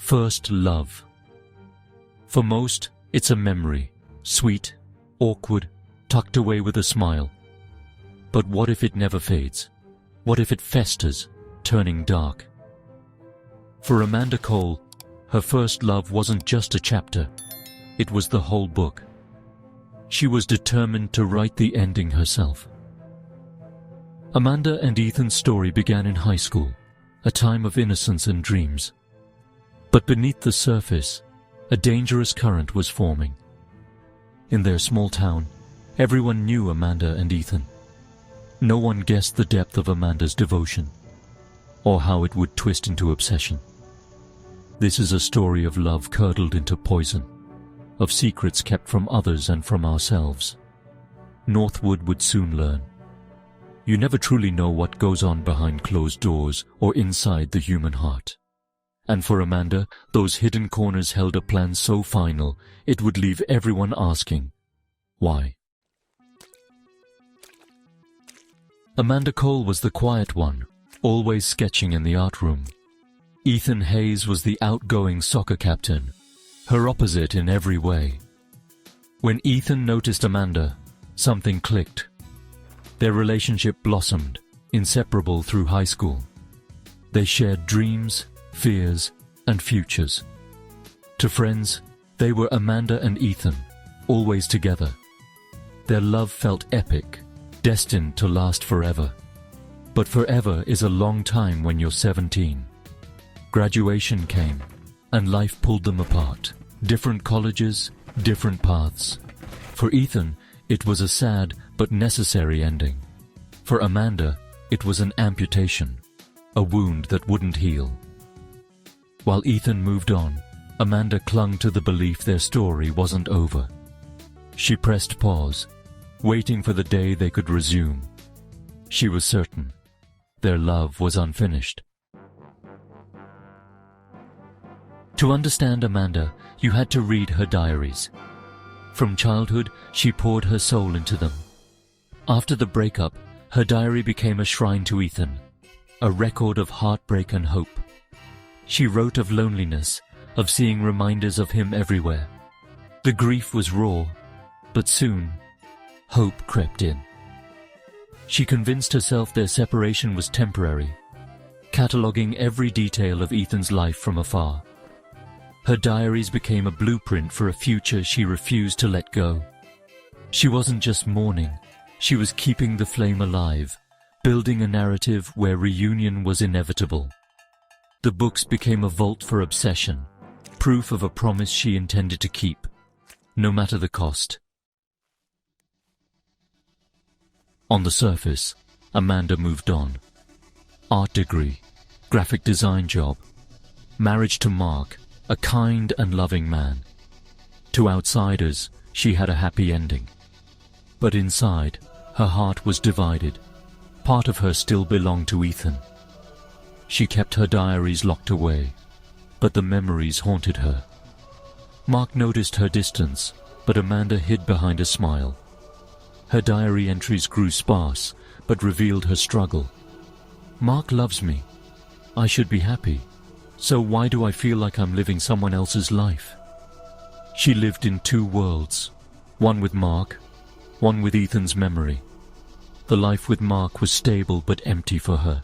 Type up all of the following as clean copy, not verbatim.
First love. For most, it's a memory, sweet, awkward, tucked away with a smile. But what if it never fades? What if it festers, turning dark? For Amanda Cole, her first love wasn't just a chapter, it was the whole book. She was determined to write the ending herself. Amanda and Ethan's story began in high school, a time of innocence and dreams. But beneath the surface, a dangerous current was forming. In their small town, everyone knew Amanda and Ethan. No one guessed the depth of Amanda's devotion, or how it would twist into obsession. This is a story of love curdled into poison, of secrets kept from others and from ourselves. Northwood would soon learn. You never truly know what goes on behind closed doors or inside the human heart. And for Amanda, those hidden corners held a plan so final, it would leave everyone asking, why? Amanda Cole was the quiet one, always sketching in the art room. Ethan Hayes was the outgoing soccer captain, her opposite in every way. When Ethan noticed Amanda, something clicked. Their relationship blossomed, inseparable through high school. They shared dreams, fears, and futures. To friends, they were Amanda and Ethan, always together. Their love felt epic, destined to last forever. But forever is a long time when you're 17. Graduation came, and life pulled them apart. Different colleges, different paths. For Ethan, it was a sad but necessary ending. For Amanda, it was an amputation, a wound that wouldn't heal. While Ethan moved on, Amanda clung to the belief their story wasn't over. She pressed pause, waiting for the day they could resume. She was certain their love was unfinished. To understand Amanda, you had to read her diaries. From childhood, she poured her soul into them. After the breakup, her diary became a shrine to Ethan, a record of heartbreak and hope. She wrote of loneliness, of seeing reminders of him everywhere. The grief was raw, but soon, hope crept in. She convinced herself their separation was temporary, cataloguing every detail of Ethan's life from afar. Her diaries became a blueprint for a future she refused to let go. She wasn't just mourning, she was keeping the flame alive, building a narrative where reunion was inevitable. The books became a vault for obsession, proof of a promise she intended to keep, no matter the cost. On the surface, Amanda moved on. Art degree, graphic design job, marriage to Mark, a kind and loving man. To outsiders, she had a happy ending. But inside, her heart was divided. Part of her still belonged to Ethan. She kept her diaries locked away, but the memories haunted her. Mark noticed her distance, but Amanda hid behind a smile. Her diary entries grew sparse, but revealed her struggle. Mark loves me. I should be happy. So why do I feel like I'm living someone else's life? She lived in two worlds, one with Mark, one with Ethan's memory. The life with Mark was stable but empty for her.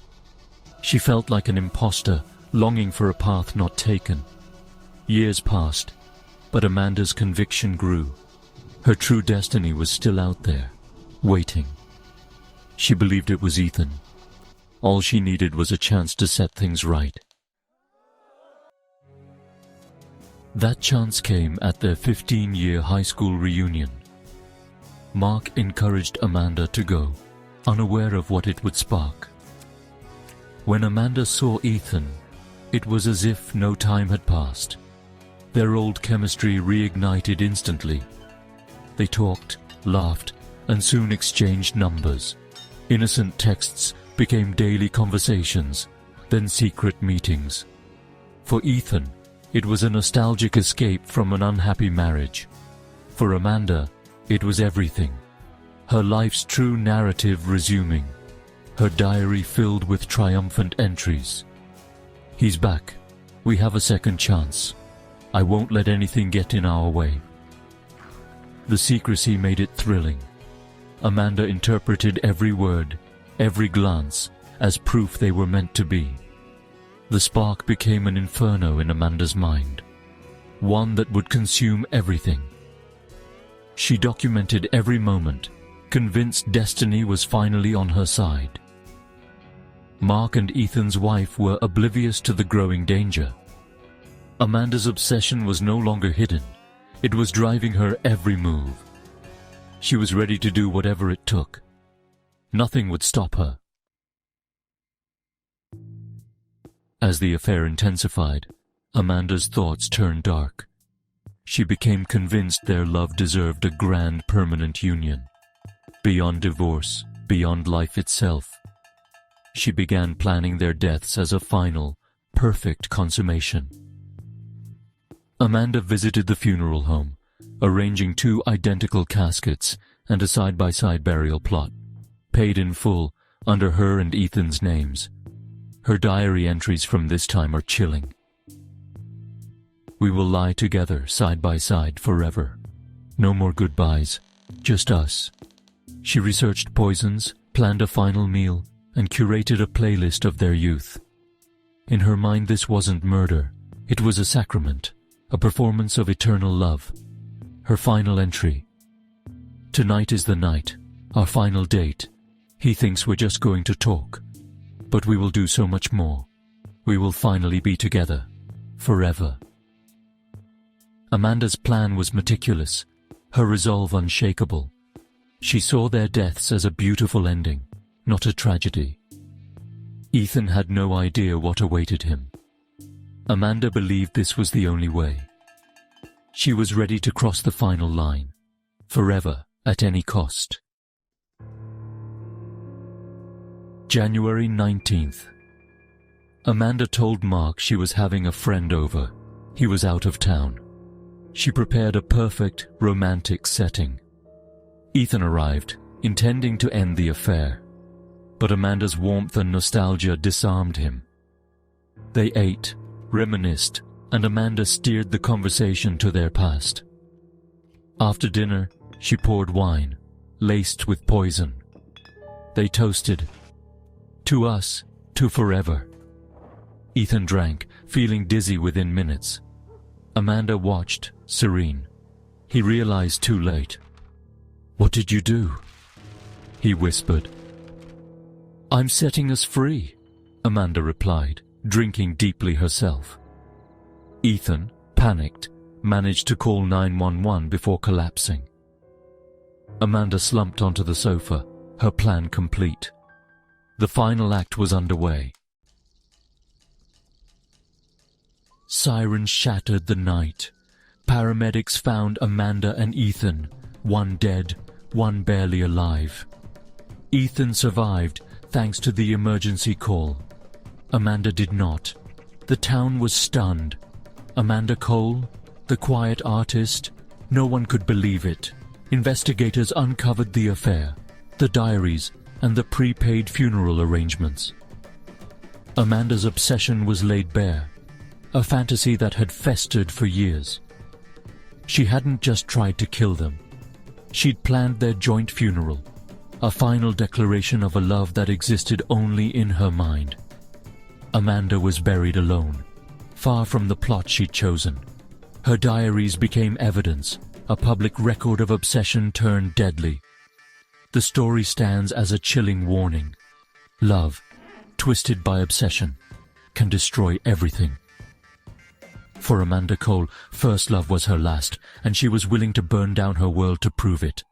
She felt like an imposter, longing for a path not taken. Years passed, but Amanda's conviction grew. Her true destiny was still out there, waiting. She believed it was Ethan. All she needed was a chance to set things right. That chance came at their 15-year high school reunion. Mark encouraged Amanda to go, unaware of what it would spark. When Amanda saw Ethan, it was as if no time had passed. Their old chemistry reignited instantly. They talked, laughed, and soon exchanged numbers. Innocent texts became daily conversations, then secret meetings. For Ethan, it was a nostalgic escape from an unhappy marriage. For Amanda, it was everything. Her life's true narrative resuming, her diary filled with triumphant entries. He's back. We have a second chance. I won't let anything get in our way." The secrecy made it thrilling. Amanda interpreted every word, every glance, as proof they were meant to be. The spark became an inferno in Amanda's mind, one that would consume everything. She documented every moment, convinced destiny was finally on her side. Mark and Ethan's wife were oblivious to the growing danger. Amanda's obsession was no longer hidden. It was driving her every move. She was ready to do whatever it took. Nothing would stop her. As the affair intensified, Amanda's thoughts turned dark. She became convinced their love deserved a grand permanent union. Beyond divorce, beyond life itself. She began planning their deaths as a final, perfect consummation. Amanda visited the funeral home, arranging 2 identical caskets and a side-by-side burial plot, paid in full under her and Ethan's names. Her diary entries from this time are chilling. "We will lie together, side by side, forever. No more goodbyes, just us." She researched poisons, planned a final meal, and curated a playlist of their youth. In her mind, this wasn't murder. It was a sacrament, a performance of eternal love. Her final entry: "Tonight is the night, our final date. He thinks we're just going to talk. But we will do so much more. We will finally be together, forever." Amanda's plan was meticulous, her resolve unshakable. She saw their deaths as a beautiful ending, not a tragedy. Ethan had no idea what awaited him. Amanda believed this was the only way. She was ready to cross the final line, forever, at any cost. January 19th. Amanda told Mark she was having a friend over. He was out of town. She prepared a perfect, romantic setting. Ethan arrived, intending to end the affair. But Amanda's warmth and nostalgia disarmed him. They ate, reminisced, and Amanda steered the conversation to their past. After dinner, she poured wine, laced with poison. They toasted. To us, to forever. Ethan drank, feeling dizzy within minutes. Amanda watched, serene. He realized too late. "What did you do?" he whispered. "I'm setting us free," Amanda replied, drinking deeply herself. Ethan, panicked, managed to call 911 before collapsing. Amanda slumped onto the sofa, her plan complete. The final act was underway. Sirens shattered the night. Paramedics found Amanda and Ethan, one dead, one barely alive. Ethan survived thanks to the emergency call. Amanda did not. The town was stunned. Amanda Cole, the quiet artist, no one could believe it. Investigators uncovered the affair, the diaries, and the prepaid funeral arrangements. Amanda's obsession was laid bare, a fantasy that had festered for years. She hadn't just tried to kill them. She'd planned their joint funeral, a final declaration of a love that existed only in her mind. Amanda was buried alone, far from the plot she'd chosen. Her diaries became evidence, a public record of obsession turned deadly. The story stands as a chilling warning. Love, twisted by obsession, can destroy everything. For Amanda Cole, first love was her last, and she was willing to burn down her world to prove it.